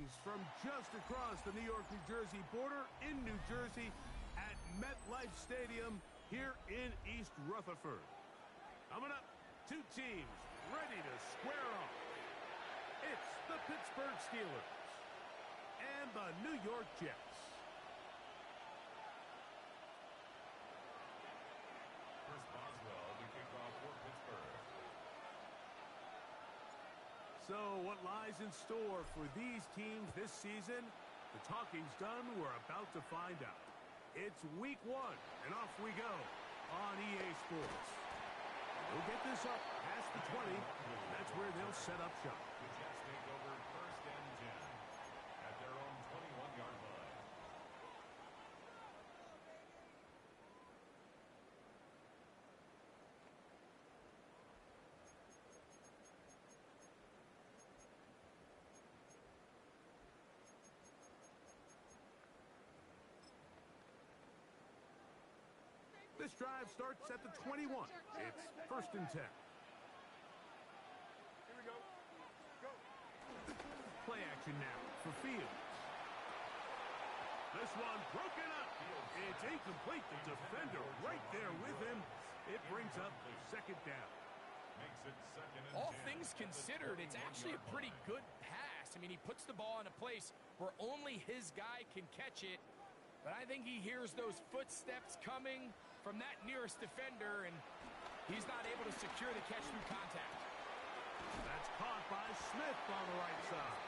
Greetings from just across the New York-New Jersey border in New Jersey at MetLife Stadium here in East Rutherford. Coming up, two teams ready to square off. It's the Pittsburgh Steelers and the New York Jets. Chris Boswell to kick off for Pittsburgh. So what lies in store for these teams this season? The talking's done. We're about to find out. It's week 1, and off we go on EA Sports. We'll get this up past the 20. That's where they'll set up shop. The Jets take over 1st and 10 at their own 21-yard line. This drive starts at the 21. It's 1st and 10. Here we go. Go. Play action now for Fields. This one broken up. It's incomplete. The defender right there with him. It brings up 2nd down. Makes it 2nd and All 10 things considered, it's actually a pretty good pass. I mean, he puts the ball in a place where only his guy can catch it. But I think he hears those footsteps coming from that nearest defender, and he's not able to secure the catch through contact. That's caught by Smith on the right side.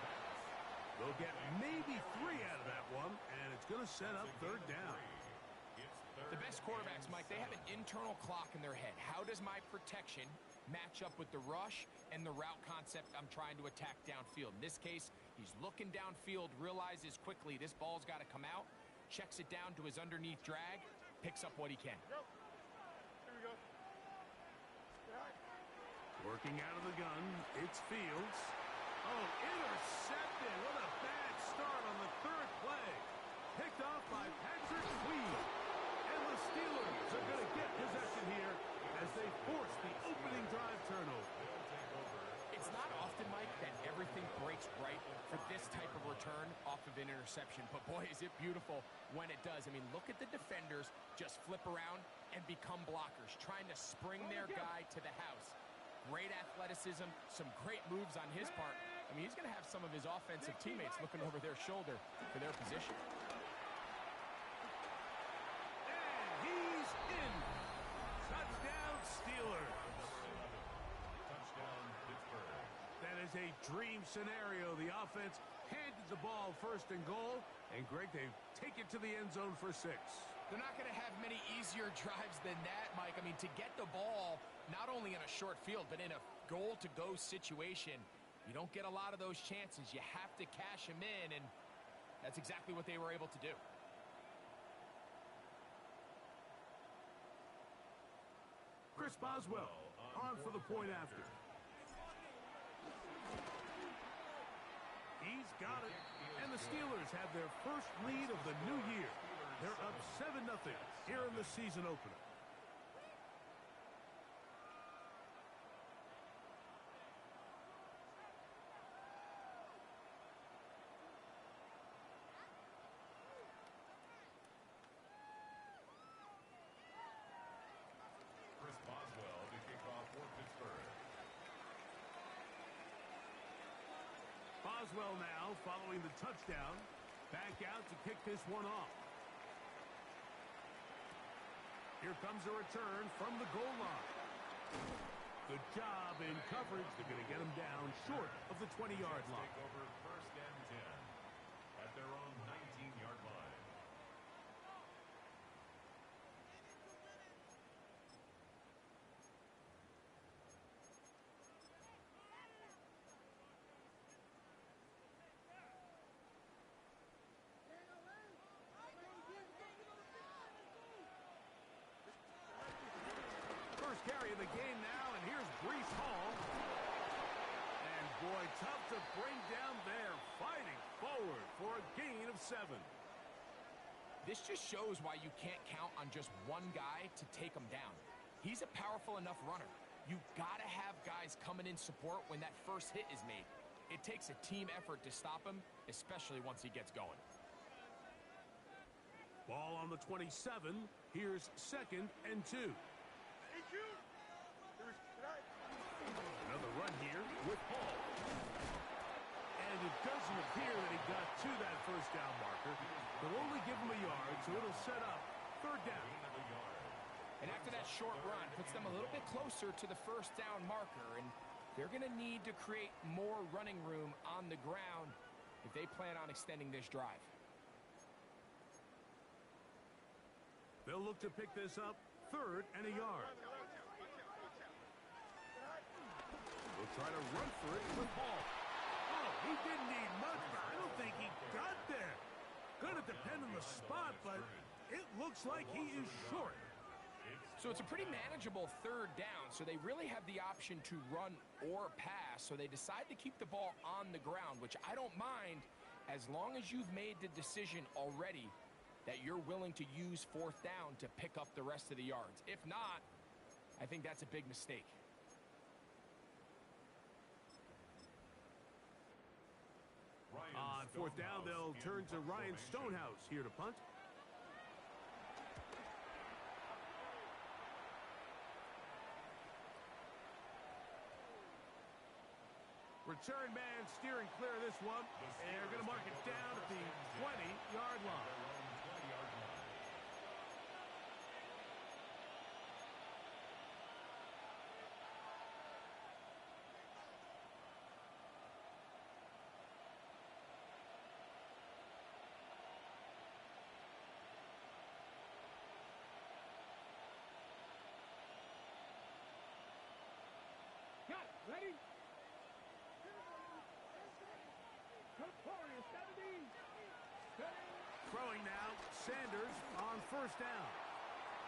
They'll get maybe 3 out of that one, and it's going to set up 3rd down. The best quarterbacks, Mike, they have an internal clock in their head. How does my protection match up with the rush and the route concept I'm trying to attack downfield? In this case, he's looking downfield, realizes quickly this ball's got to come out, checks it down to his underneath drag, picks up what he can. Go. Here we go. Working out of the gun, it's Fields. Oh, intercepted. What a bad start on the 3rd play. Picked off by Patrick Queen. And the Steelers are going to get possession here as they force the opening drive turnover. It's not often, Mike, that everything breaks right for this type of return off of an interception. But, boy, is it beautiful when it does. I mean, look at the defenders just flip around and become blockers, trying to spring their guy to the house. Great athleticism, some great moves on his part. I mean, he's going to have some of his offensive teammates looking over their shoulder for their position. And he's in. Touchdown, Steelers. Touchdown, Pittsburgh. That is a dream scenario. The offense handed the ball 1st and goal, and Greg, they take it to the end zone for 6. They're not going to have many easier drives than that, Mike. I mean, to get the ball not only in a short field, but in a goal-to-go situation, you don't get a lot of those chances. You have to cash them in, and that's exactly what they were able to do. Chris Boswell on for the point after. He's got it, and the Steelers have their first lead of the new year. They're up 7-0 here in the season opener. Chris Boswell to kick off for Pittsburgh. Boswell now following the touchdown. Back out to kick this one off. Here comes a return from the goal line. Good job in coverage. They're going to get him down short of the 20-yard line. Take over 1st and 10 at their own 19-yard line. First carry of the game now, and here's Breece Hall. And boy, tough to bring down there, fighting forward for a gain of 7. This just shows why you can't count on just one guy to take him down. He's a powerful enough runner. You got to have guys coming in support when that first hit is made. It takes a team effort to stop him, especially once he gets going. Ball on the 27. Here's 2nd and 2. Another run here with Hall. And it doesn't appear that he got to that first down marker. They'll only give him a yard, so it'll set up 3rd down. And after that short run, puts them a little bit closer to the first down marker. And they're going to need to create more running room on the ground if they plan on extending this drive. They'll look to pick this up 3rd and a yard. They'll try to run for it with Hall. Oh, he didn't need much, but I don't think he got there. Gonna depend on the spot, but it looks like he is short. So it's a pretty manageable 3rd down, so they really have the option to run or pass, so they decide to keep the ball on the ground, which I don't mind as long as you've made the decision already that you're willing to use 4th down to pick up the rest of the yards. If not, I think that's a big mistake. On 4th down, they'll turn to Ryan Stonehouse here to punt. Return man steering clear of this one. And they're going to mark it down at the 20-yard line. Ready? Throwing now, Sanders on 1st down.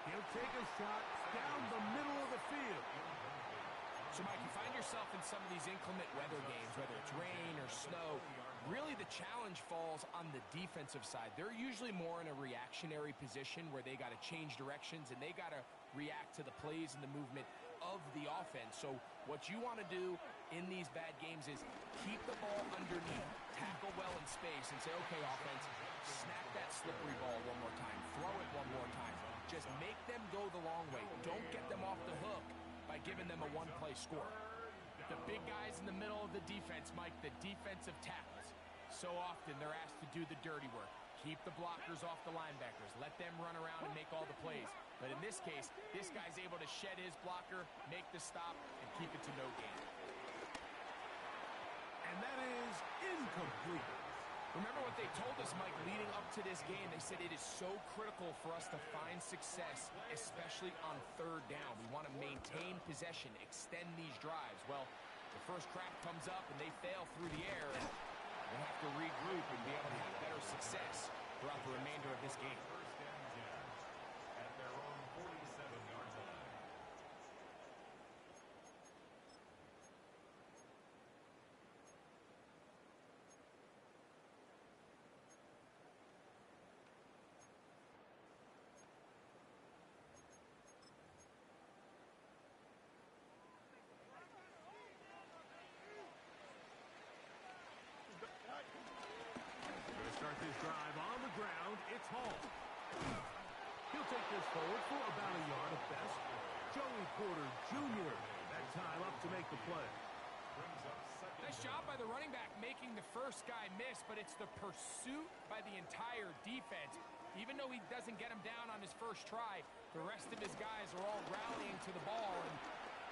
He'll take a shot down the middle of the field. So, Mike, you find yourself in some of these inclement weather games, whether it's rain or snow, really the challenge falls on the defensive side. They're usually more in a reactionary position where they got to change directions and they got to react to the plays and the movement of the offense. So what you want to do in these bad games is keep the ball underneath, tackle well in space, and say, okay, offense, snap that slippery ball one more time, throw it one more time. Just make them go the long way. Don't get them off the hook by giving them a one-play score. The big guys in the middle of the defense, Mike, the defensive tackles, so often they're asked to do the dirty work. Keep the blockers off the linebackers. Let them run around and make all the plays. But in this case, this guy's able to shed his blocker, make the stop, and keep it to no gain. And that is incomplete. Remember what they told us, Mike, leading up to this game? They said it is so critical for us to find success, especially on 3rd down. We want to maintain possession, extend these drives. Well, the first crack comes up and they fail through the air. We'll have to regroup and be able to have better success throughout the remainder of this game. At their own 47-yard line. Going to start this drive on the ground. It's Hall. He'll take this forward for about a yard at best. Joey Porter Jr. that time up to make the play. Nice job by the running back making the first guy miss, but it's the pursuit by the entire defense. Even though he doesn't get him down on his first try, the rest of his guys are all rallying to the ball, and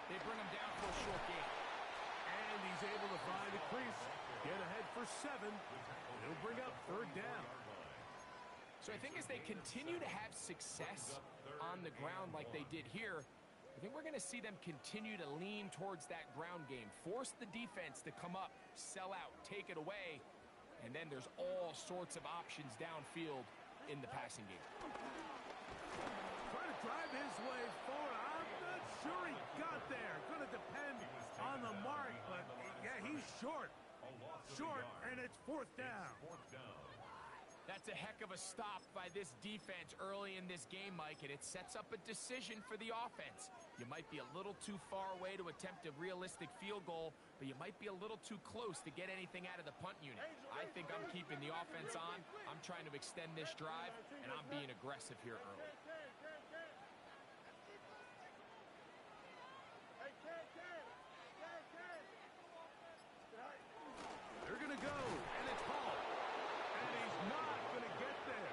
they bring him down for a short gain. And he's able to find a crease, get ahead for 7. He'll bring up 3rd down. So I think as they continue to have success on the ground like they did here, I think we're going to see them continue to lean towards that ground game, force the defense to come up, sell out, take it away, and then there's all sorts of options downfield in the passing game. Trying to drive his way forward. I'm not sure he got there. Going to depend on the mark, but yeah, he's short. Short, and it's 4th down. That's a heck of a stop by this defense early in this game, Mike, and it sets up a decision for the offense. You might be a little too far away to attempt a realistic field goal, but you might be a little too close to get anything out of the punt unit. I think I'm keeping the offense on. I'm trying to extend this drive, and I'm being aggressive here early. They're going to go, and it's Hall. And he's not going to get there.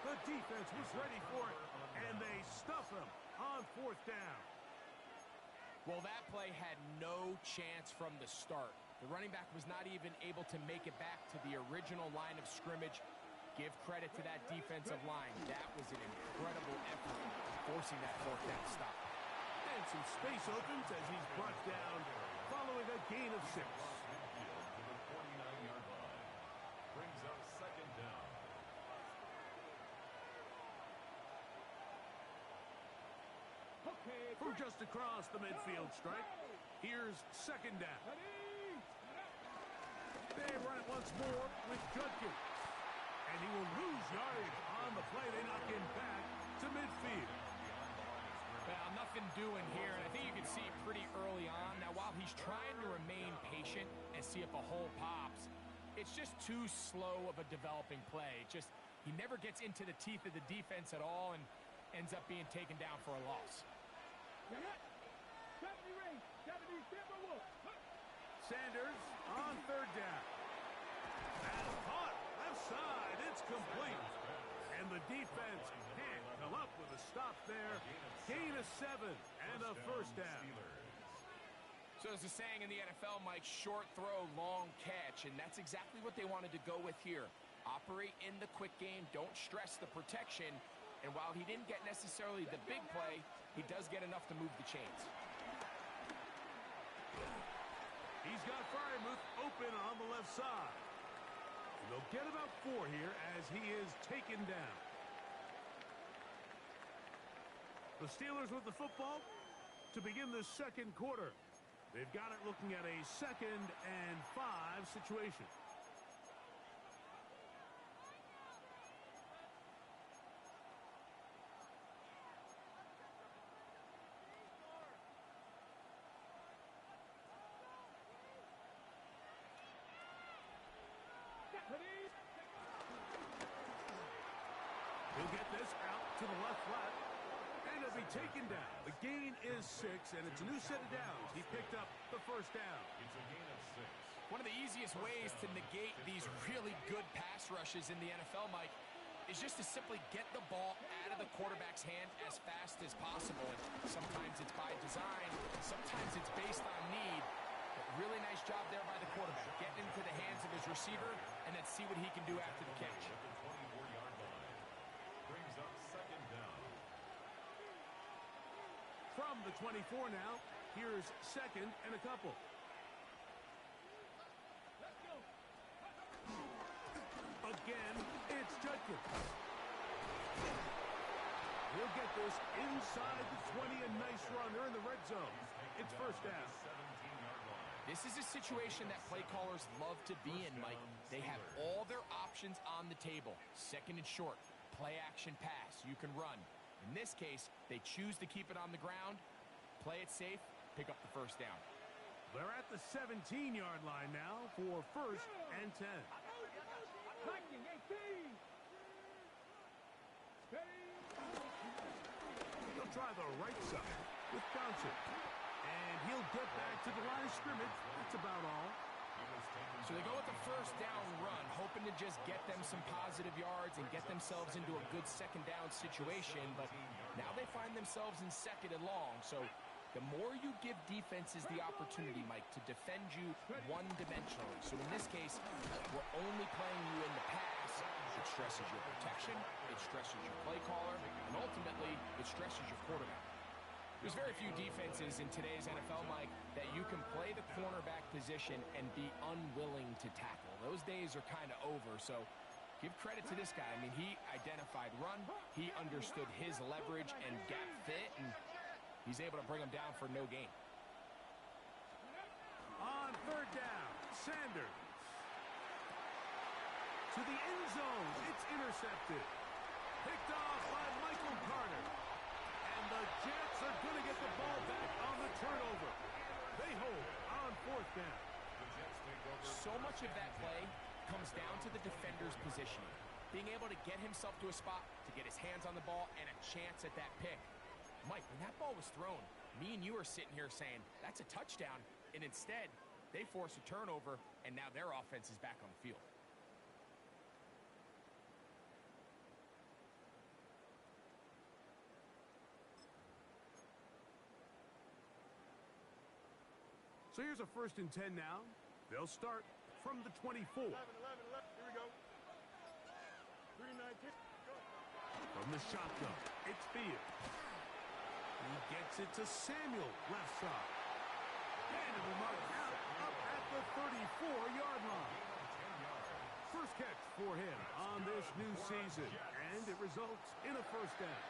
The defense was ready for it, and they stuff him on 4th down. Well, that play had no chance from the start. The running back was not even able to make it back to the original line of scrimmage. Give credit to that defensive line. That was an incredible effort, forcing that 4th down stop. And some space opens as he's brought down following a gain of 6. Brings up 2nd down. From just across the midfield stripe, here's 2nd down. They run it once more with Judkins. And he will lose yardage on the play. They knock him back to midfield. Well, nothing doing here, and I think you can see pretty early on. Now, while he's trying to remain patient and see if a hole pops, it's just too slow of a developing play. He never gets into the teeth of the defense at all and ends up being taken down for a loss. Sanders on 3rd down. And caught left side. It's complete. And the defense can't come up with a stop there. Gain of 7 and a 1st down. So there's a saying in the NFL, Mike, short throw, long catch, and that's exactly what they wanted to go with here. Operate in the quick game, don't stress the protection, and while he didn't get necessarily the big play, he does get enough to move the chains. He's got Frymouth open on the left side. And they'll get about 4 here as he is taken down. The Steelers with the football to begin the 2nd quarter. They've got it looking at a 2nd and 5 situation. He'll get this out to the left flat. And he'll be taken down. The gain is 6, and it's a new set of downs. He picked up the 1st down. It's a gain of 6. One of the easiest ways to negate these really good pass rushes in the NFL, Mike, is just to simply get the ball out of the quarterback's hand as fast as possible. And sometimes it's by design, sometimes it's based on need. But really nice job there by the quarterback, getting into the hands of his receiver, and then see what he can do after the catch. At the 24-yard line. Brings up 2nd down. From the 24 now, here's 2nd and a couple. Again, it's Judkins. He'll get this inside the 20, a nice run. They're in the red zone. It's 1st down. 17-yard line. This is a situation that play callers love to be in, Mike. They have all their options on the table. 2nd and short, play action pass. You can run. In this case, they choose to keep it on the ground, play it safe, pick up the 1st down. They're at the 17-yard line now for 1st and 10. He'll try the right side with Johnson. And he'll get back to the line of scrimmage. That's about all. So they go with the 1st down run, hoping to just get them some positive yards and get themselves into a good 2nd down situation. But now they find themselves in 2nd and long. So the more you give defenses the opportunity, Mike, to defend you one-dimensionally. So in this case, we're only playing you in the pass. It stresses your protection, it stresses your play caller, and ultimately, it stresses your quarterback. There's very few defenses in today's NFL, Mike, that you can play the cornerback position and be unwilling to tackle. Those days are kind of over, so give credit to this guy. I mean, he identified run, he understood his leverage and gap fit, and he's able to bring him down for no gain. On 3rd down, Sanders. to the end zone. It's intercepted. Picked off by Michael Carter. And the Jets are going to get the ball back on the turnover. They hold on fourth down. So much of that play comes down to the defender's positioning. Being able to get himself to a spot, to get his hands on the ball, and a chance at that pick. Mike, when that ball was thrown, me and you are sitting here saying, that's a touchdown. And instead, they force a turnover, and now their offense is back on the field. So here's a 1st and 10 now. They'll start from the 24. 11. Here we go. 3-19. Go. From the shotgun, it's Field. He gets it to Samuel, left side. And it will mark out up at the 34-yard line. First catch for him on this new season, and it results in a 1st down.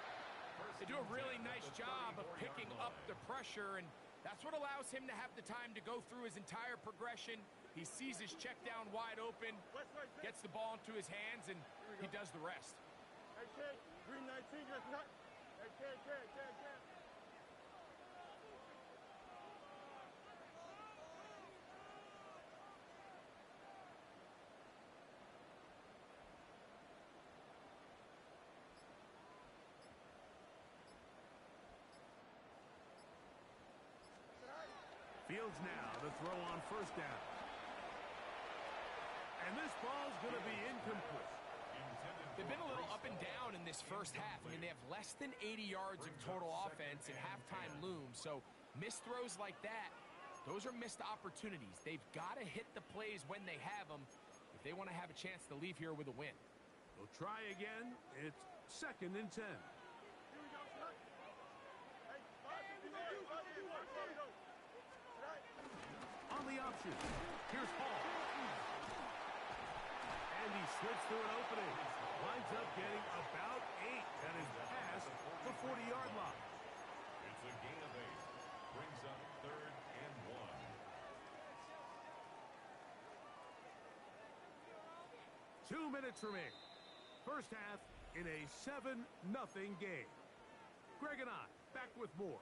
They do a really nice job of picking up the pressure, and that's what allows him to have the time to go through his entire progression. He sees his check down wide open, gets the ball into his hands, and he does the rest. Hey, kid, 3-19, just not. Hey, kid. Fields now to throw on 1st down. And this ball's going to be incomplete. They've been a little up and down in this first half. I mean, they have less than 80 yards of total offense and halftime looms. So missed throws like that, those are missed opportunities. They've got to hit the plays when they have them if they want to have a chance to leave here with a win. They'll try again. It's 2nd and 10. Here we go, son. Hey, go. On the option, here's Hall. And he slips through an opening. Winds up getting about 8 at his pass the 40-yard line. It's a gain of 8. Brings up 3rd and 1. 2 minutes remaining. First half in a 7-0 game. Greg and I back with more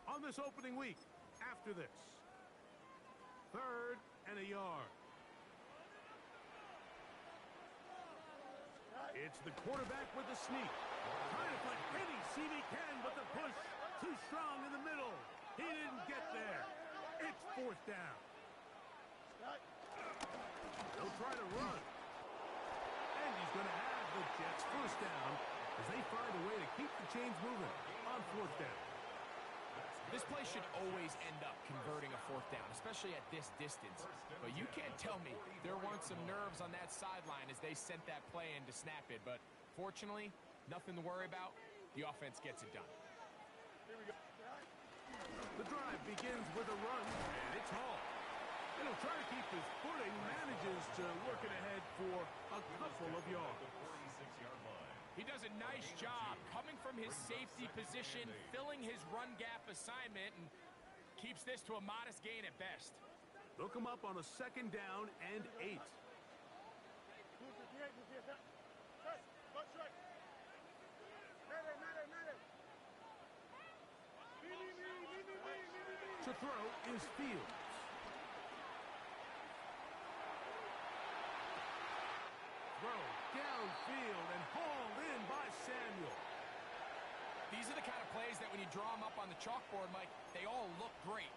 on this opening week after this. 3rd and a yard. It's the quarterback with the sneak. Trying to put any seam he can, but the push too strong in the middle. He didn't get there. It's 4th down. They'll try to run. And he's going to have the Jets 1st down as they find a way to keep the chains moving on 4th down. This play should always end up converting a 4th down, especially at this distance. But you can't tell me there weren't some nerves on that sideline as they sent that play in to snap it. But fortunately, nothing to worry about. The offense gets it done. Here we go. The drive begins with a run, and it's Hall. And he'll try to keep his footing, manages to work it ahead for a couple of yards. 46-yard line. He does a nice job coming from his safety position, filling his run gap assignment, and keeps this to a modest gain at best. They'll come up on a 2nd down and 8. To throw is Fields. Throw downfield and hauled in by Samuel. These are the kind of plays that when you draw them up on the chalkboard, Mike, they all look great.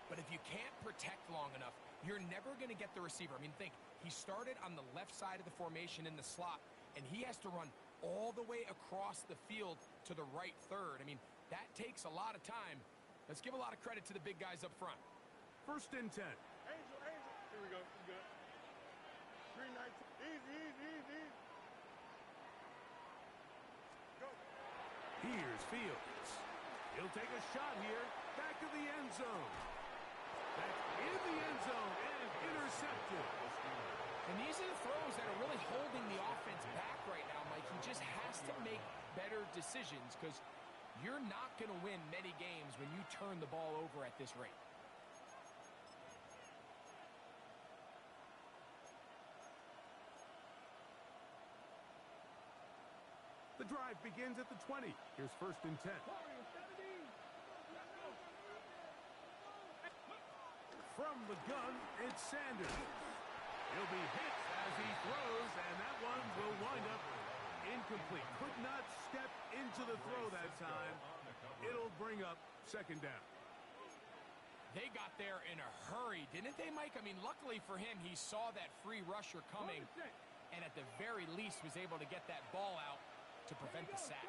But if you can't protect long enough, you're never going to get the receiver. I mean, think, he started on the left side of the formation in the slot, and he has to run all the way across the field to the right third. I mean, that takes a lot of time. Let's give a lot of credit to the big guys up front. Angel. 1st and 10. Here we go. You good. 3-19. Easy. Go. Here's Fields. He'll take a shot here. Back of the end zone. That's in the end zone and intercepted. And these are the throws that are really holding the offense back right now, Mike. He just has to make better decisions because you're not going to win many games when you turn the ball over at this rate. The drive begins at the 20. Here's 1st and 10. From the gun, it's Sanders. He'll be hit as he throws, and that one will wind up incomplete. Could not step into the throw that time. It'll bring up 2nd down. They got there in a hurry, didn't they, Mike? I mean, luckily for him, he saw that free rusher coming, and at the very least was able to get that ball out to prevent the sack.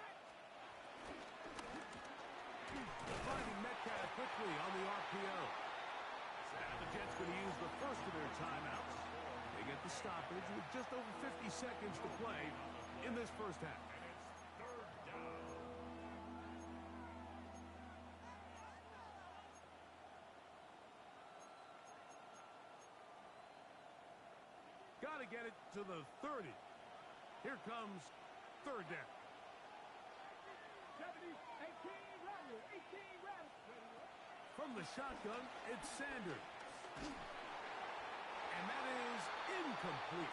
Finding Metcalf quickly on the RPO. And the Jets going to use the first of their timeouts. They get the stoppage with just over 50 seconds to play in this first half. Got to get it to the 30. Here comes 3rd down. 18 rounds. From the shotgun, it's Sanders. And that is incomplete.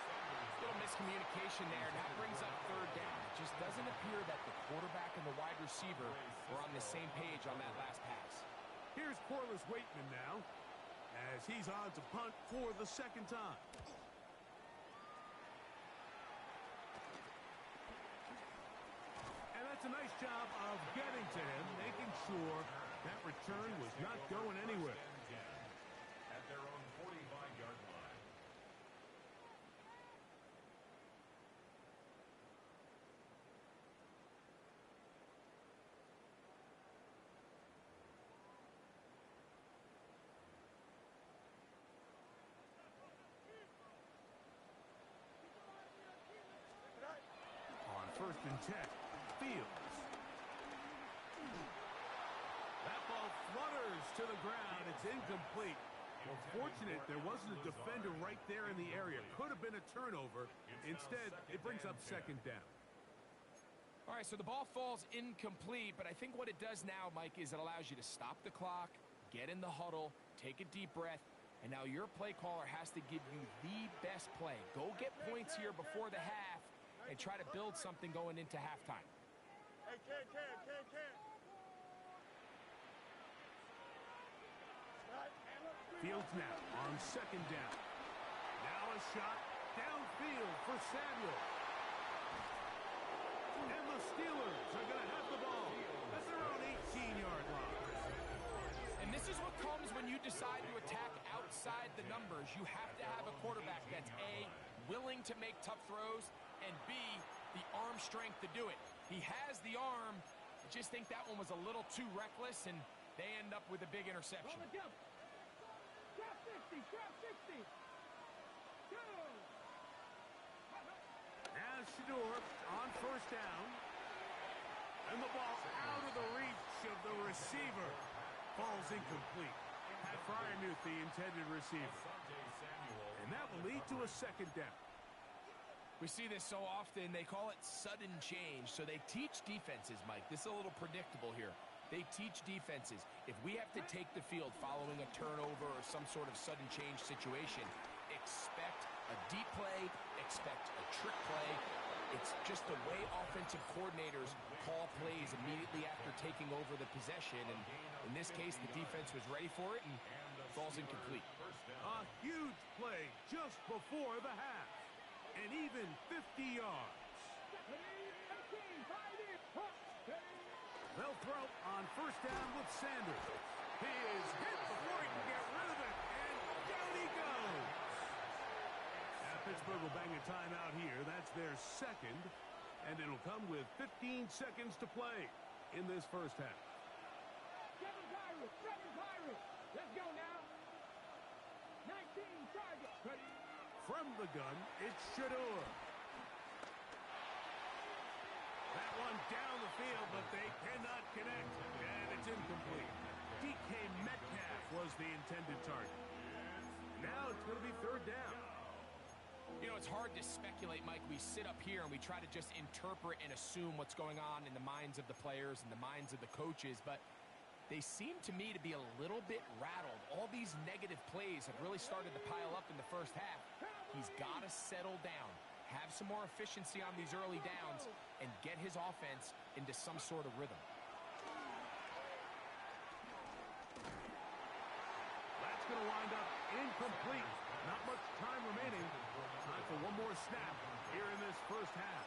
Little miscommunication there, and that brings up 3rd down. It just doesn't appear that the quarterback and the wide receiver were on the same page on that last pass. Here's Corliss Waitman now, as he's on to punt for the 2nd time. And that's a nice job of getting to him, making sure that return was not going anywhere. At their own 45-yard line. On 1st and 10, Fields. That ball flutters to the ground. It's incomplete. Well, fortunate there wasn't a defender right there in the area. Could have been a turnover. Instead, it brings up 2nd down. All right, so the ball falls incomplete, but I think what it does now, Mike, is it allows you to stop the clock, get in the huddle, take a deep breath, and now your play caller has to give you the best play. Go get points here before the half and try to build something going into halftime. Hey, Ken. Fields now on 2nd down. Now a shot downfield for Samuel. And the Steelers are going to have the ball at their own 18-yard line. And this is what comes when you decide to attack outside the numbers. You have to have a quarterback that's A, willing to make tough throws, and B, the arm strength to do it. He has the arm. I just think that one was a little too reckless, and they end up with a big interception. Trap 60. Now Shador on 1st down. And the ball out of the reach of the receiver. Falls incomplete. Pat Fryermuth, the intended receiver. And that will lead to a 2nd down. We see this so often. They call it sudden change. So they teach defenses, Mike. This is a little predictable here. They teach defenses, if we have to take the field following a turnover or some sort of sudden change situation, expect a deep play, expect a trick play. It's just the way offensive coordinators call plays immediately after taking over the possession. And in this case, the defense was ready for it and falls incomplete. A huge play just before the half. And even 50 yards. They'll throw on 1st down with Sanders. He is hit before he can get rid of it, and down he goes. Now Pittsburgh will bang a timeout here. That's their 2nd, and it'll come with 15 seconds to play in this first half. Seven Pirates. Let's go now. 19 targets. From the gun, it's Shador. That one down the field, but they cannot connect, and it's incomplete. DK Metcalf was the intended target. Now it's going to be 3rd down. You know, it's hard to speculate, Mike. We sit up here and we try to just interpret and assume what's going on in the minds of the players and the minds of the coaches, but they seem to me to be a little bit rattled. All these negative plays have really started to pile up in the first half. He's got to settle down. have some more efficiency on these early downs and get his offense into some sort of rhythm. That's going to wind up incomplete. Not much time remaining. Time for one more snap here in this first half.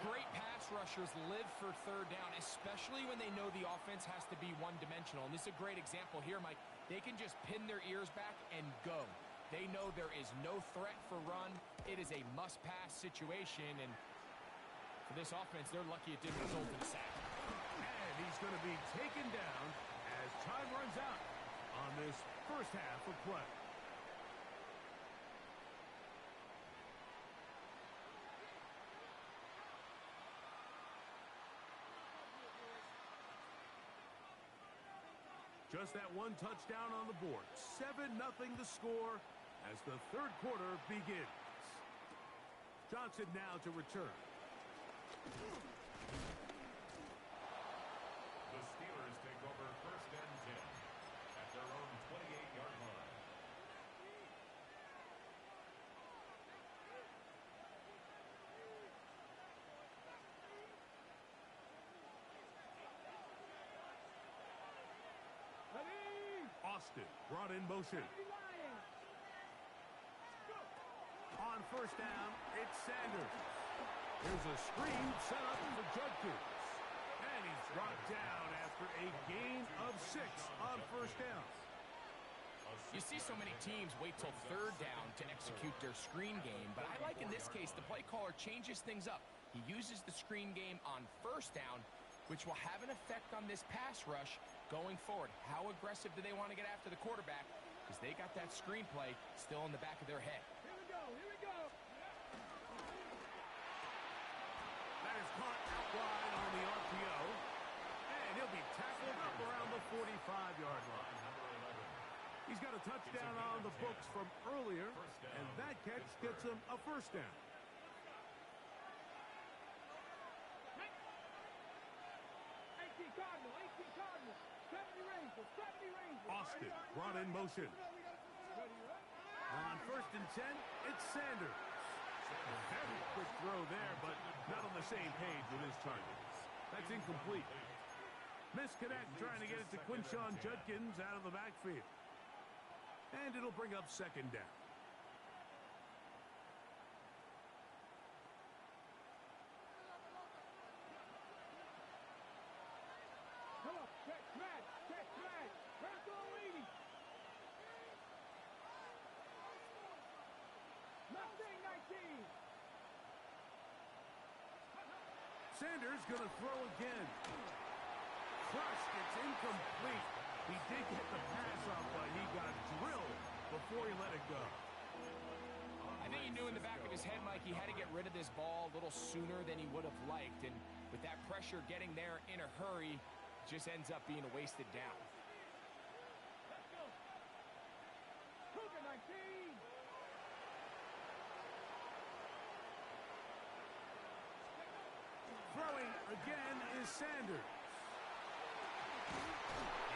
Great pass rushers live for third down, especially when they know the offense has to be one-dimensional. And this is a great example here, Mike. They can just pin their ears back and go. They know there is no threat for run. It is a must-pass situation, and for this offense, they're lucky it didn't result in a sack. And he's going to be taken down as time runs out on this first half of play. Just that one touchdown on the board. 7-0 the score as the third quarter begins. Johnson now to return. The Steelers take over first and 10 at their own 28-yard line. Austin brought in motion. On first down, it's Sanders. Here's a screen set up for Judkins. And he's brought down after a gain of 6 on first down. You see so many teams wait till third down to execute their screen game, but I like in this case the play caller changes things up. He uses the screen game on first down, which will have an effect on this pass rush going forward. How aggressive do they want to get after the quarterback? Because they got that screenplay still in the back of their head. Here we go, here we go. That is caught out wide on the RPO. And he'll be tackled up around the 45-yard line. He's got a touchdown on the books from earlier, and that catch gets him a first down. 18 Cardinal, 18 Cardinal. 70 Rangers, 70 Rangers. Austin brought in motion. On first and 10, it's Sanders. Very quick throw there, but not on the same page with his target. That's incomplete. Misconnect trying to get it to Quinshawn Judkins out of the backfield. And it'll bring up second down. Come on, catch flag, catch flag. Rocco Eady. Mustang 19. Sanders going to throw again. Crushed, it's incomplete. He did get the pass off, but he got drilled before he let it go. I think he knew in the back of his head, Mike, he had to get rid of this ball a little sooner than he would have liked. And with that pressure getting there in a hurry, just ends up being a wasted down. Let's go. Cougar 19. Throwing again is Sanders.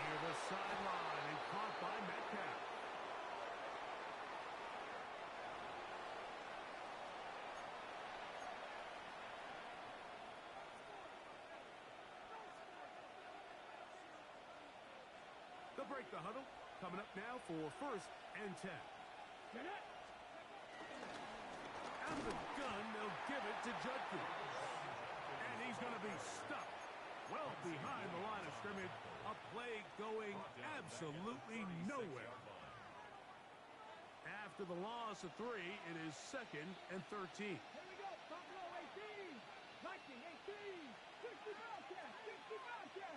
Near the sideline and caught by Metcalf. They'll break the huddle. Coming up now for first and 10. Out of the gun, they'll give it to Judkins. And he's going to be stuck well behind the line of scrimmage. A play going absolutely nowhere. After the loss of 3, it is second and 13. Here we go. Buffalo 18. 19, 18. 60 Bobcat. 60 Bobcat.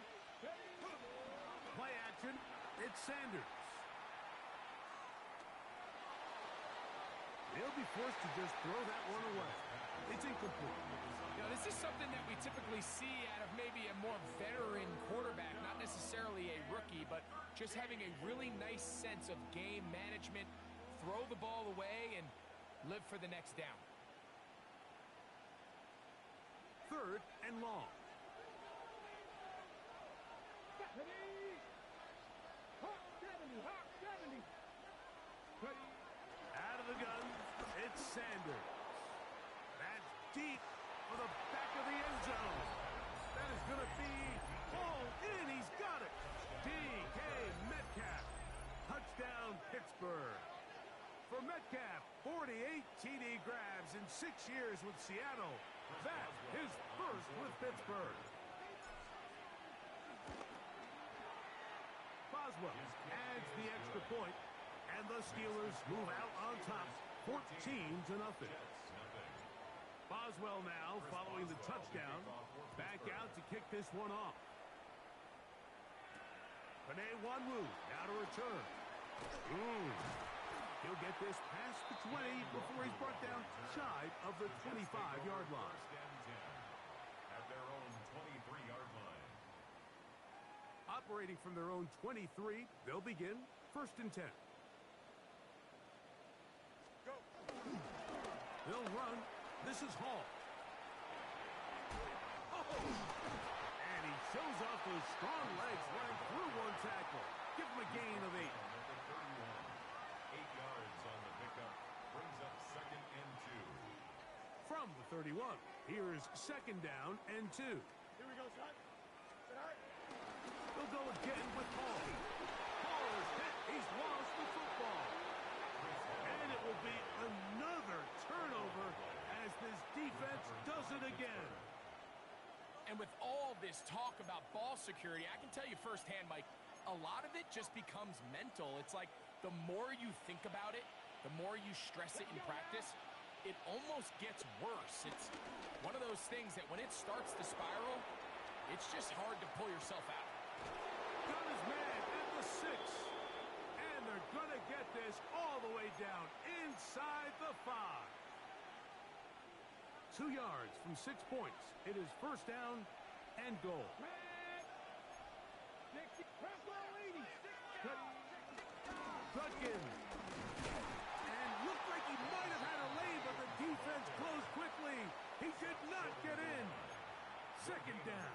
Play action. It's Sanders. They'll be forced to just throw that one away. It's incomplete. Now, this is something that we typically see out of maybe a more veteran quarterback, not necessarily a rookie, but just having a really nice sense of game management, throw the ball away, and live for the next down. Third and long. 70. Hawk 70. Hawk 70. Out of the gun, it's Sanders. deep for the back of the end zone. That is going to be all in. He's got it. DK Metcalf. Touchdown, Pittsburgh. For Metcalf, 48 TD grabs in 6 years with Seattle. That's his first with Pittsburgh. Boswell adds the extra point, and the Steelers move out on top, 14-0. Boswell now following the touchdown, back out to kick this one off. Panay Wanwu now to return. He'll get this past the 20 before he's brought down shy of the 25-yard line. At their own 23-yard line. Operating from their own 23, they'll begin 1st and 10. Go. They'll run. This is Hall. Oh! And he shows off those strong legs running through one tackle. Give him a gain of 8. 8 yards on the pickup. Brings up 2nd and 2. From the 31, here's 2nd down and 2. Here we go, son. They'll go again with Hall. Hall is hit. He's lost the football. And it will be another turnover as this defense does it again. And with all this talk about ball security, I can tell you firsthand, Mike, a lot of it just becomes mental. It's like the more you think about it, the more you stress it in practice, it almost gets worse. It's one of those things that when it starts to spiral, it's just hard to pull yourself out. Got his man at the 6. And they're going to get this all the way down inside the 5. 2 yards from 6 points. It is 1st down and goal. Gutkin. And looked like he might have had a lane, but the defense closed quickly. He did not get in. 2nd down.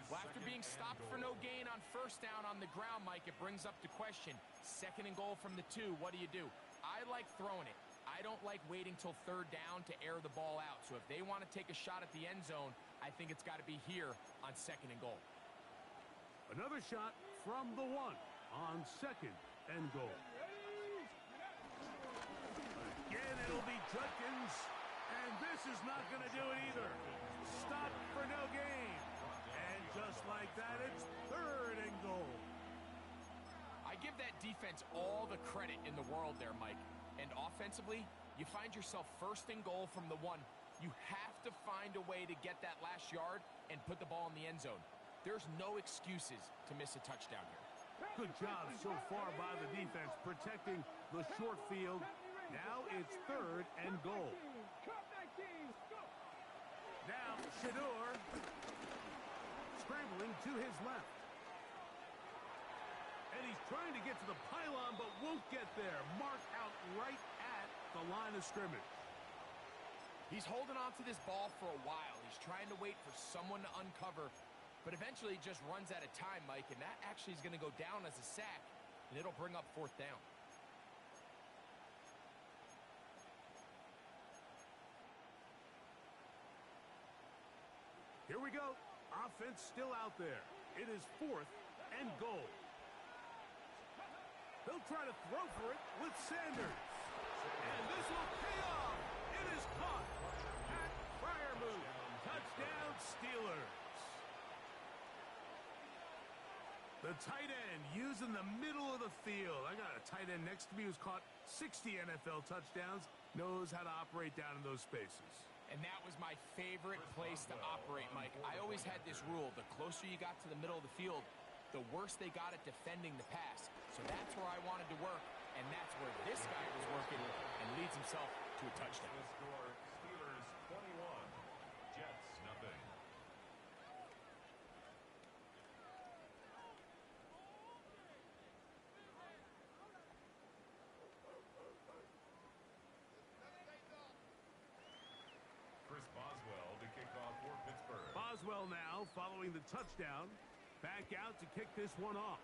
Well, after being stopped for no gain on 1st down on the ground, Mike, it brings up the question. 2nd and goal from the 2, what do? I like throwing it. I don't like waiting till 3rd down to air the ball out. So if they want to take a shot at the end zone, I think it's got to be here on 2nd and goal. Another shot from the 1 on 2nd and goal. Again, it'll be Judkins, and this is not going to do it either. Stop for no gain. And just like that, it's 3rd and goal. I give that defense all the credit in the world there, Mike. And offensively, you find yourself 1st and goal from the 1. You have to find a way to get that last yard and put the ball in the end zone. There's no excuses to miss a touchdown here. Good job so far by the defense protecting the short field. Now it's 3rd and goal. Now Shador scrambling to his left. And he's trying to get to the pylon, but won't get there. Marked out right at the line of scrimmage. He's holding on to this ball for a while. He's trying to wait for someone to uncover, but eventually he just runs out of time, Mike, and that actually is going to go down as a sack, and it'll bring up 4th down. Here we go. Offense still out there. It is 4th and goal. They'll try to throw for it with Sanders. And this will pay off. It is caught. Pat Fryermuth. Touchdown, Steelers. The tight end using the middle of the field. I got a tight end next to me who's caught 60 NFL touchdowns. Knows how to operate down in those spaces. And that was my favorite place to operate, Mike. I always had this rule. The closer you got to the middle of the field, the worse they got at defending the pass. So that's where I wanted to work, and that's where this guy was working and leads himself to a touchdown. The score, Steelers 21, Jets nothing. Chris Boswell to kick off for Pittsburgh. Boswell now following the touchdown. Back out to kick this one off.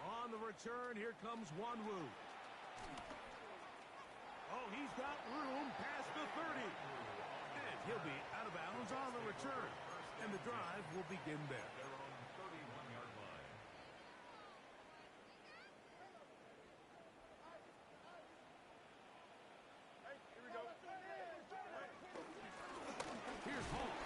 On the return, here comes Wanwu. Oh, he's got the 30. And he'll be out of bounds on the return. And the drive will begin there. Their own 31-yard line. Here we go. Here's Holt.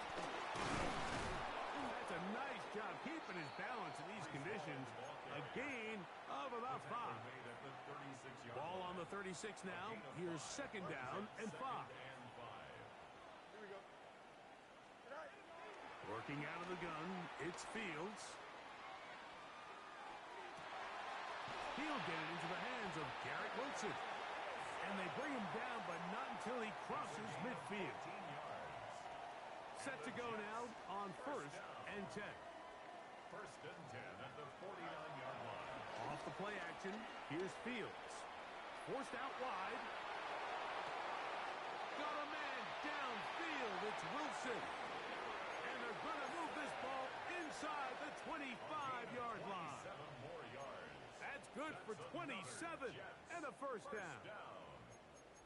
That's a nice job keeping his balance in these conditions. A gain of about 5. Made at the 36-yard Ball line. on the 36 now. Here's second down and 5. Here we go. Working out of the gun, it's Fields. He'll get it into the hands of Garrett Wilson. And they bring him down, but not until he crosses midfield. Set to go now on first and 10. First and 10 at the 49-yard line. Off the play action, here's Fields. Forced out wide. Got a man downfield, it's Wilson. And they're going to move this ball inside the 25-yard line. 7 more yards. That's good for 27 and a first down.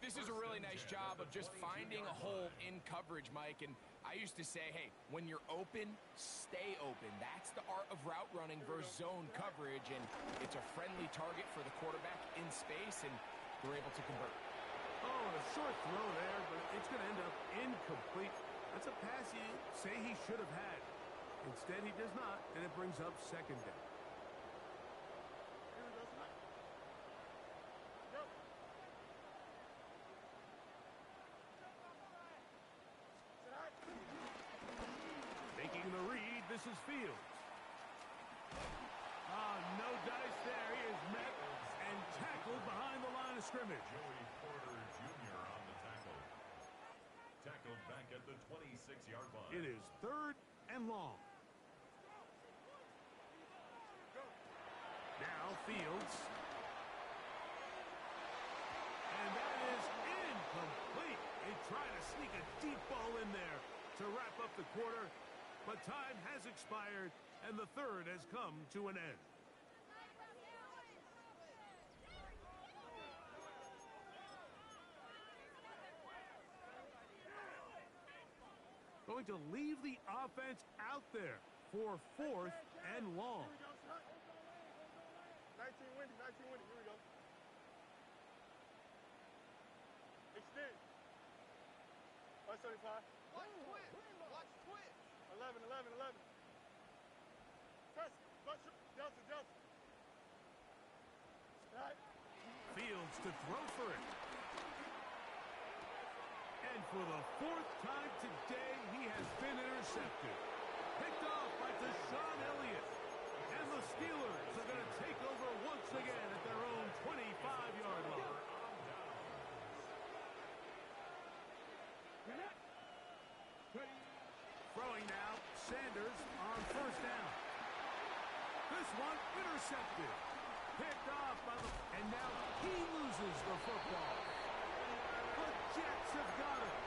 This is a really nice job of just finding a hole in coverage, Mike. And I used to say, hey, when you're open, stay open. That's the art of route running versus zone coverage. And it's a friendly target for the quarterback in space, and they're able to convert. Oh, a short throw there, but it's going to end up incomplete. That's a pass you say he should have had. Instead, he does not, and it brings up second down. Making the read, this is Fields. No dice there. He is met and tackled behind the line of scrimmage. Joey Porter Jr. on the tackle. Tackled back at the 26-yard line. It is third and long. Now Fields. And that is incomplete. They try to sneak a deep ball in there to wrap up the quarter, but time has expired, and the third has come to an end. Going to leave the offense out there for fourth and long. 19 winning, 19 winning. Here we go. Extend. 175. Watch twist. Watch twist. 11, 11, 11. Press. Delta, Delta. Right. Fields to throw for it. And for the fourth time today, he has been intercepted. Picked off by Deshaun Elliott. And the Steelers are going to take over once again at their own 25-yard line. Throwing now, Sanders on first down. This one intercepted. Picked off by the... And now he loses the football. The Jets have got it.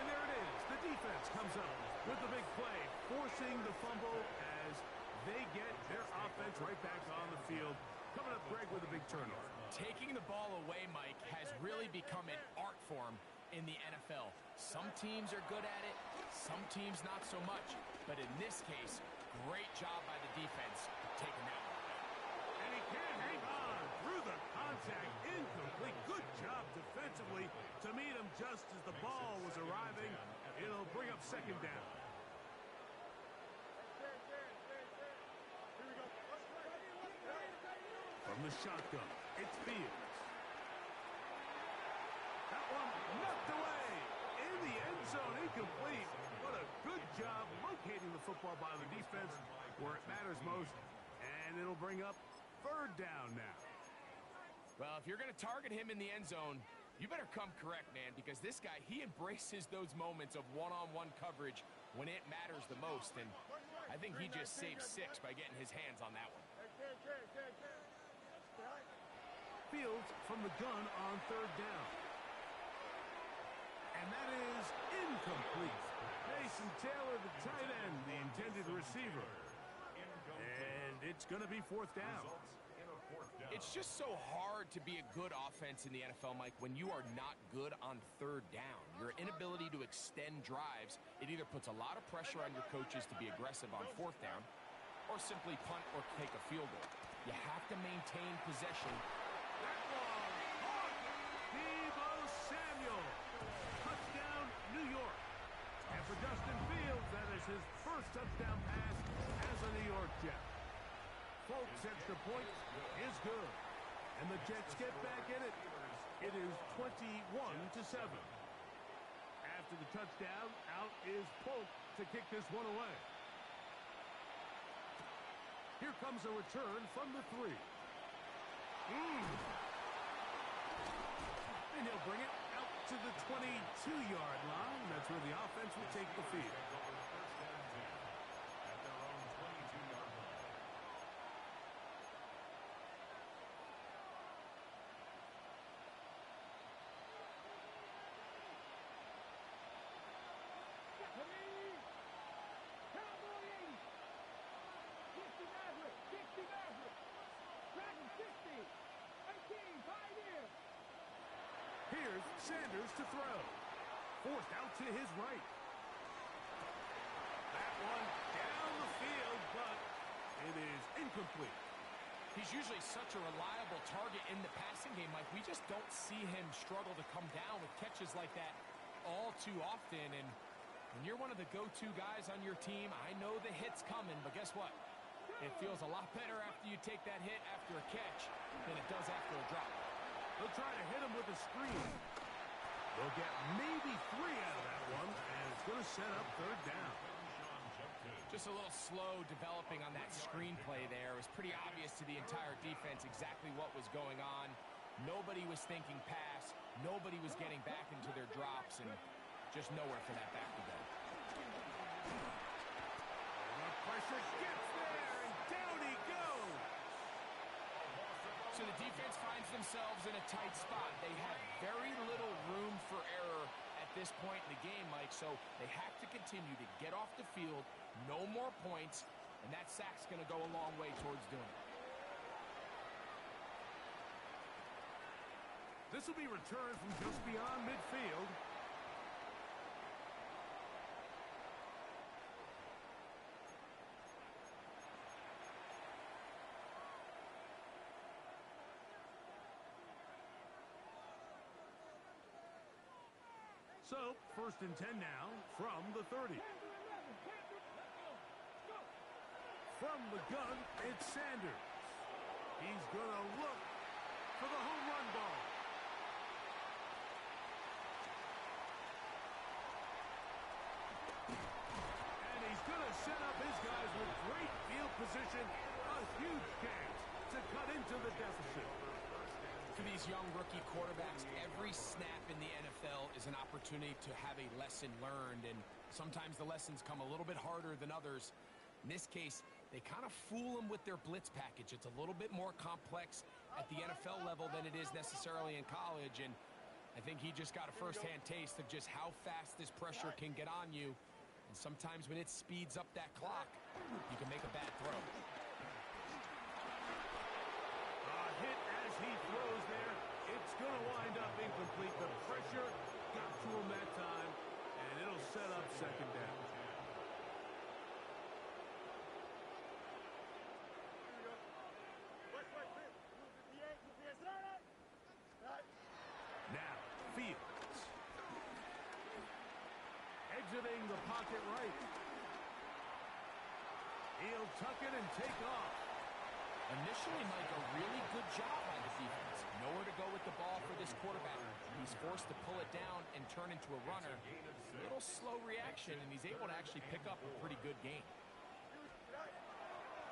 And there it is. The defense comes up with the big play, forcing the fumble as they get their offense right back on the field. Coming up, Greg, with a big turnover. Taking the ball away, Mike, has really become an art form in the NFL. Some teams are good at it, some teams not so much. But in this case, great job by the defense taking that one. And he can't hang on through the contact. Incomplete. Good job defensively to meet him just as the ball was arriving. It'll bring up second down. Here we go. From the shotgun, it's Fields. That one knocked away in the end zone, incomplete. What a good job locating the football by the defense where it matters most. And it'll bring up third down now. Well, if you're going to target him in the end zone, you better come correct, man, because this guy, he embraces those moments of one-on-one coverage when it matters the most. And I think he just saved 6 by getting his hands on that one. Fields from the gun on third down. And that is incomplete. Mason Taylor, the tight end, the intended receiver. And it's going to be fourth down. Results in a fourth down. It's just so hard to be a good offense in the NFL, Mike, when you are not good on third down. Your inability to extend drives, it either puts a lot of pressure on your coaches to be aggressive on fourth down or simply punt or take a field goal. You have to maintain possession. That one, caught! Deebo Samuel. Touchdown, New York. And for Justin Fields, that is his first touchdown pass as a New York Jet. Folks, extra point is good. And the Jets get back in it. It is 21-7. After the touchdown, out is Polk to kick this one away. Here comes a return from the 3. And he'll bring it out to the 22-yard line. That's where the offense will take the field. Here's Sanders to throw. Forced out to his right. That one down the field, but it is incomplete. He's usually such a reliable target in the passing game, Mike. We just don't see him struggle to come down with catches like that all too often. And when you're one of the go-to guys on your team, I know the hit's coming, but guess what? It feels a lot better after you take that hit after a catch than it does after a drop. They'll try to hit him with a screen. They'll get maybe 3 out of that one, and it's going to set up third down. Just a little slow developing on that screenplay there. It was pretty obvious to the entire defense exactly what was going on. Nobody was thinking pass. Nobody was getting back into their drops, and just nowhere for that back to go. And the pressure gets there, and down he goes. So the defense finds themselves in a tight spot. They have very little room for error at this point in the game, Mike, so they have to continue to get off the field, no more points, and that sack's going to go a long way towards doing it. This will be returned from just beyond midfield. So, 1st and 10 now from the 30. From the gun, it's Sanders. He's going to look for the home run ball. And he's going to set up his guys with great field position. A huge chance to cut into the deficit. For these young rookie quarterbacks, every snap in the NFL is an opportunity to have a lesson learned, and sometimes the lessons come a little bit harder than others. In this case, they kind of fool them with their blitz package. It's a little bit more complex at the NFL level than it is necessarily in college, and I think he just got a first-hand taste of just how fast this pressure can get on you, and sometimes when it speeds up that clock, you can make a bad throw. Hit as he throws there. It's going to wind up incomplete. The pressure got to him that time, and it'll set up second down. Now, Fields. Exiting the pocket right. He'll tuck it and take off. Initially, Mike, a really good job by the defense. Nowhere to go with the ball for this quarterback. He's forced to pull it down and turn into a runner. A little slow reaction, and he's able to actually pick up a pretty good gain.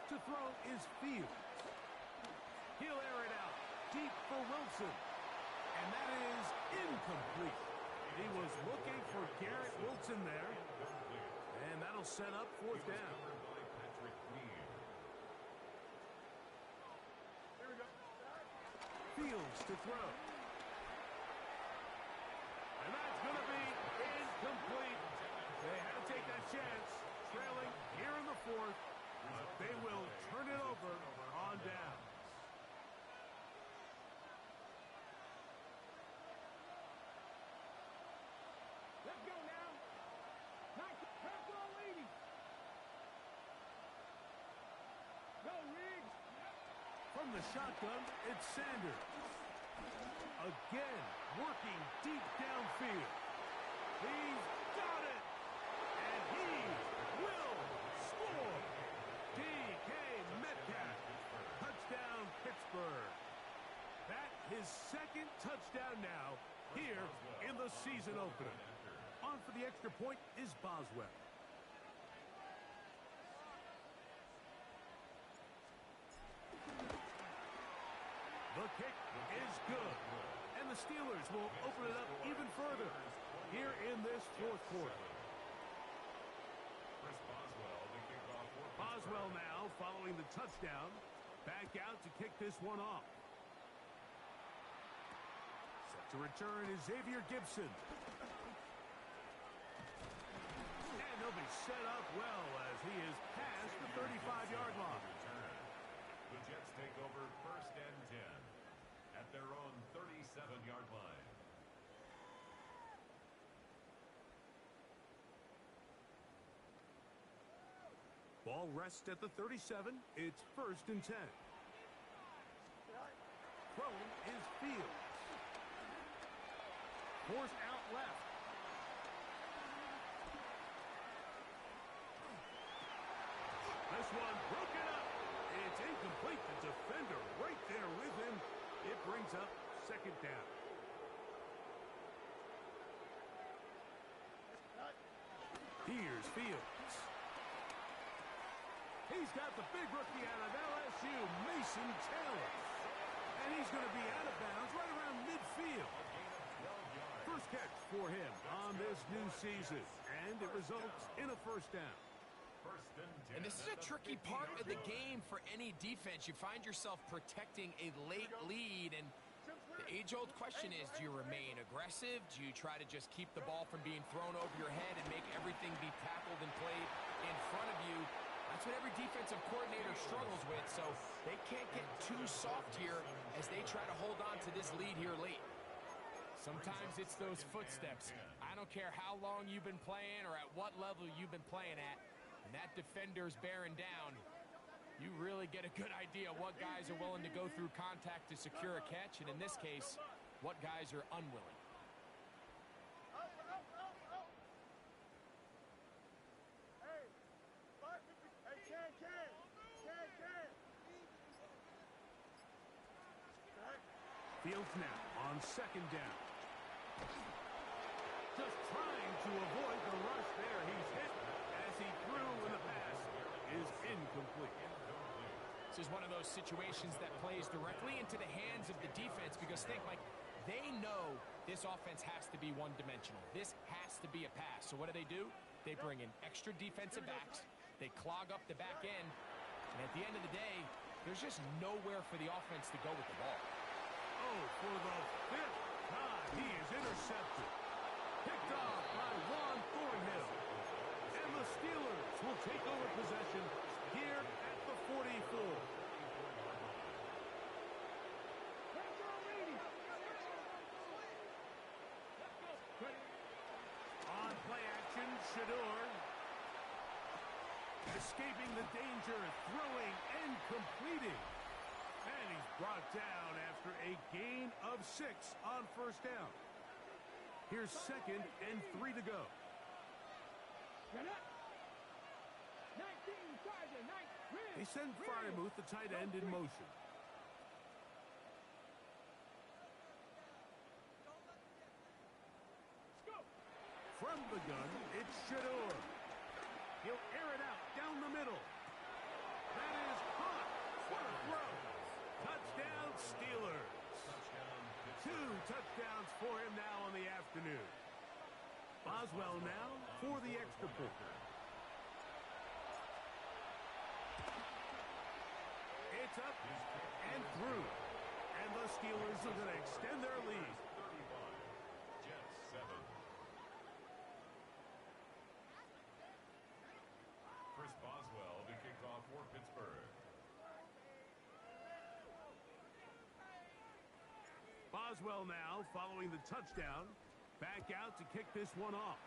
To throw is Fields. He'll air it out deep for Wilson. And that is incomplete. He was looking for Garrett Wilson there. And that'll set up fourth down. Fields to throw. And that's going to be incomplete. They had to take that chance, trailing here in the 4th. But they will turn it over on down. the shotgun, it's Sanders. Again, working deep downfield. He's got it. And he will score. DK Metcalf. Touchdown, Pittsburgh. That his second touchdown now here in the season opener. On for the extra point is Boswell. The kick is good. And the Steelers will open it up even further here in this fourth quarter. Boswell now following the touchdown. Back out to kick this one off. Set to return is Xavier Gibson. And he'll be set up well as he is past the 35-yard line. The Jets take over first and 10 at their own 37-yard line. Ball rests at the 37. It's first and 10. Throwing is Fields. Forced out left. This one broken up. It's incomplete. The defender right there with him. It brings up second down. Here's Fields. He's got the big rookie out of LSU, Mason Taylor. And he's going to be out of bounds right around midfield. First catch for him on this new season. And it results in a first down. And this is a tricky part of the game for any defense. You find yourself protecting a late lead, and the age-old question is, do you remain aggressive? Do you try to just keep the ball from being thrown over your head and make everything be tackled and played in front of you? That's what every defensive coordinator struggles with, so they can't get too soft here as they try to hold on to this lead here late. Sometimes it's those footsteps. I don't care how long you've been playing or at what level you've been playing at. And that defender's bearing down. You really get a good idea what guys are willing to go through contact to secure a catch, and in this case, what guys are unwilling. Fields now on second down. Just trying to avoid the rush there. He's hit as he threw, and the pass is incomplete. This is one of those situations that plays directly into the hands of the defense, because think, like, they know this offense has to be one-dimensional. This has to be a pass. So what do? They bring in extra defensive backs. They clog up the back end. And at the end of the day, there's just nowhere for the offense to go with the ball. Oh, for the fifth time, he is intercepted. Picked off by Juan Thornhill. And the Steelers will take over possession here at the 44. On play action, Shador. Escaping the danger, throwing and completing. And he's brought down after a gain of 6 on first down. Here's second and 3 to go. They send Freiermuth, the tight end, in motion. From the gun, it's Shador. He'll air it out down the middle. That is caught. What a throw. Touchdown, Steelers. 2 touchdowns for him now on the afternoon. Boswell now for the extra point. It's up and through. And the Steelers are going to extend their lead. Jets 7. Chris Boswell to kick off for Pittsburgh. Boswell now following the touchdown. Back out to kick this one off.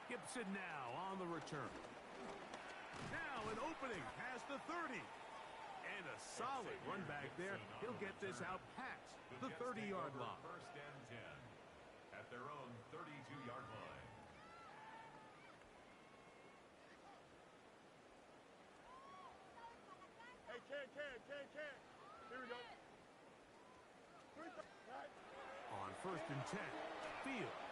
Gibson now on the return. Now an opening past the 30. And a solid run back there. He'll get this out past the 30-yard line. First and 10 at their own 32-yard line. Hey, can. Here we go. On first and 10, Fields.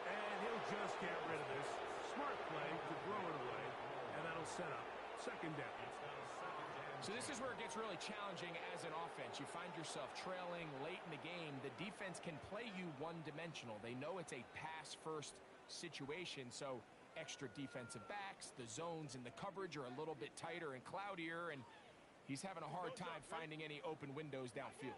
And he'll just get rid of this. Smart play to throw it away. And that'll set up second down. So this is where it gets really challenging as an offense. You find yourself trailing late in the game. The defense can play you one-dimensional. They know it's a pass-first situation, so extra defensive backs, the zones and the coverage are a little bit tighter and cloudier, and he's having a hard time finding any open windows downfield.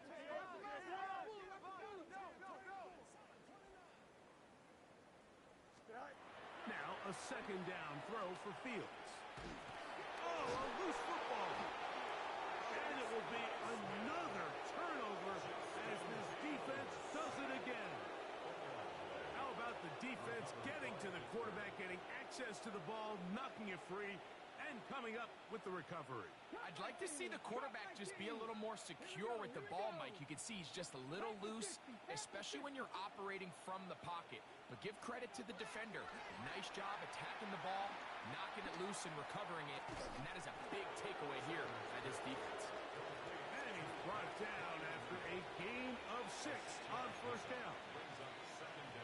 Now a second down throw for Fields. Oh, a loose football. And it will be another turnover as this defense does it again. How about the defense getting to the quarterback, getting access to the ball, knocking it free, and coming up with the recovery? I'd like to see the quarterback just be a little more secure with the ball, Mike. You can see he's just a little loose, especially when you're operating from the pocket. But give credit to the defender. Nice job attacking the ball, knocking it loose and recovering it. And that is a big takeaway here by this defense. And he's brought down after a gain of 6 on first down.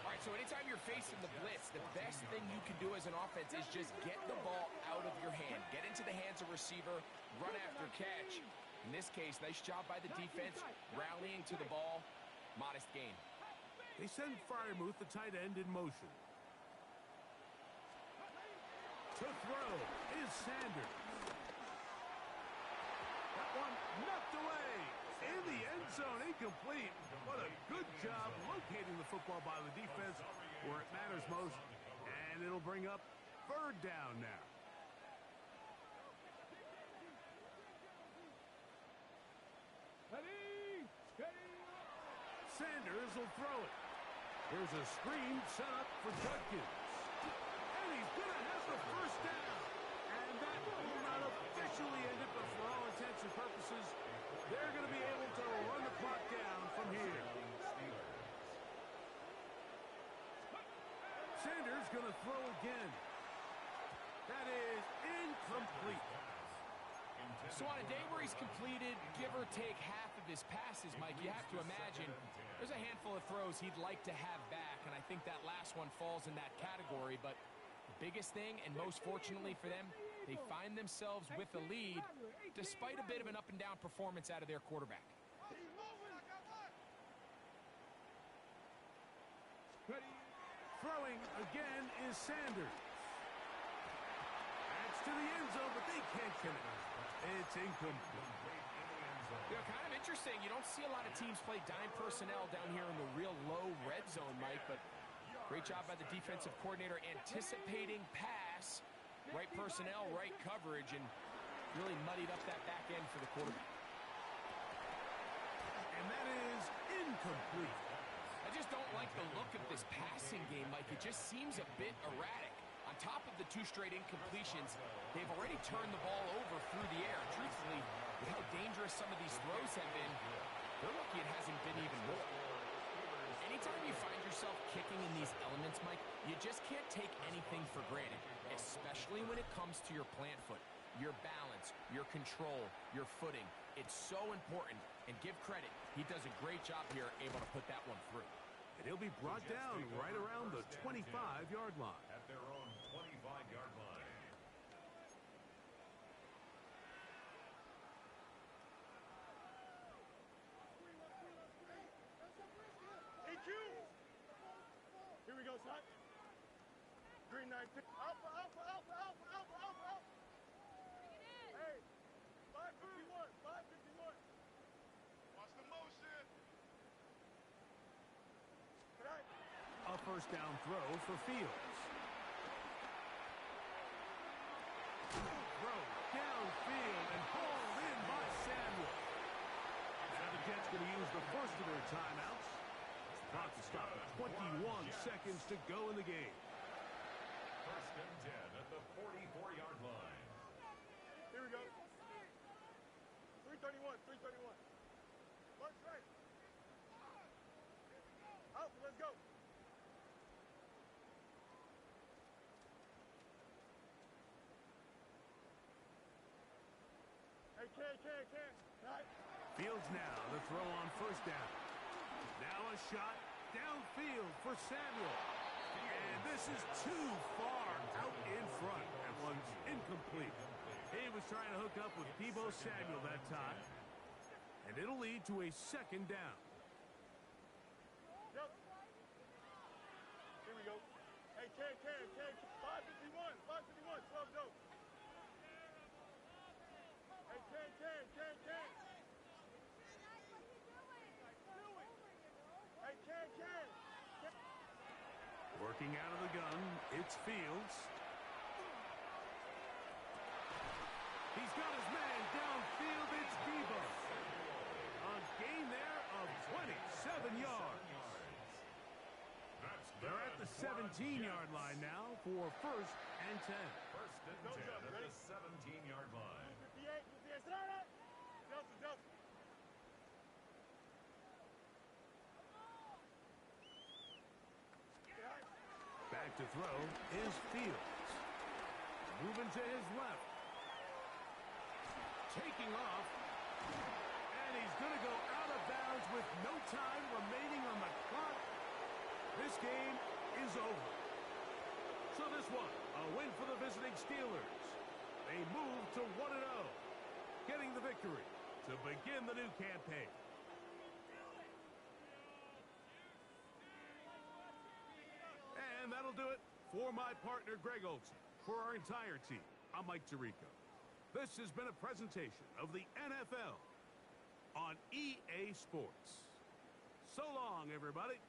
All right, so anytime you're facing the blitz, the best thing you can do as an offense is just get the ball out of your hand. Get into the hands of receiver, run after catch. In this case, nice job by the defense, rallying to the ball. Modest gain. They send Freiermuth, the tight end, in motion. To throw is Sanders. That one knocked away. In the end zone, incomplete. What a good job locating the football by the defense where it matters most. And it'll bring up third down now. Sanders will throw it. Here's a screen set up for Judkins. And he's going to have the first down. And that will not officially end it, but for all intents and purposes, they're going to be able to run the clock down from here. Sanders going to throw again. That is incomplete. So on a day where he's completed, give or take half of his passes, Mike, you have to imagine there's a handful of throws he'd like to have back, and I think that last one falls in that category. But the biggest thing, and most fortunately for them, they find themselves with the lead despite a bit of an up-and-down performance out of their quarterback. Throwing again is Sanders. That's to the end zone, but they can't connect. It's incomplete. You know, kind of interesting. You don't see a lot of teams play dime personnel down here in the real low red zone, Mike, but great job by the defensive coordinator anticipating pass, right personnel, right coverage, and really muddied up that back end for the quarterback. And that is incomplete. I just don't like the look of this passing game, Mike. It just seems a bit erratic. On top of the 2 straight incompletions, they've already turned the ball over through the air. Truthfully, with how dangerous some of these throws have been, they're lucky it hasn't been even more. Anytime you find yourself kicking in these elements, Mike, you just can't take anything for granted, especially when it comes to your plant foot, your balance, your control, your footing. It's so important, and give credit. He does a great job here, able to put that one through. And he'll be brought down right around the 25-yard line. At their own 25-yard line. EQ! Here we go, son. Green 9. Alpha, alpha, alpha, alpha, alpha, alpha, alpha. Hey, 551, 551. Watch the motion. A first down throw for Fields. Throw downfield and hauled in by Samuel. Now the Jets going to use the first of their timeouts. Clock to stop at 21 seconds to go in the game. First and 10 at the 44-yard line. Here we go. 331, 331. March right. Out, let's go. Hey, Ken. All right. Fields now, the throw on first down. Now a shot downfield for Samuel. And this is too far out in front. That one's incomplete. He was trying to hook up with Deebo Samuel that time. And it'll lead to a second down. Yep. Here we go. Hey, Ken. 551, 12 go. Hey, Ken. Hey, Ken. Working out of the gun, it's Fields. He's got his man downfield, it's Deebo. A gain there of 27 yards. They're at the 17-yard line now for first and 10. First and 10 at the 17-yard line. 58, Delta. Back to throw is Fields. Moving to his left. Taking off. And he's going to go out of bounds with no time remaining on the clock. This game is over. So this one, a win for the visiting Steelers. They move to 1-0, getting the victory to begin the new campaign. And that'll do it for my partner, Greg Olson. For our entire team, I'm Mike Tirico. This has been a presentation of the NFL on EA Sports. So long, everybody.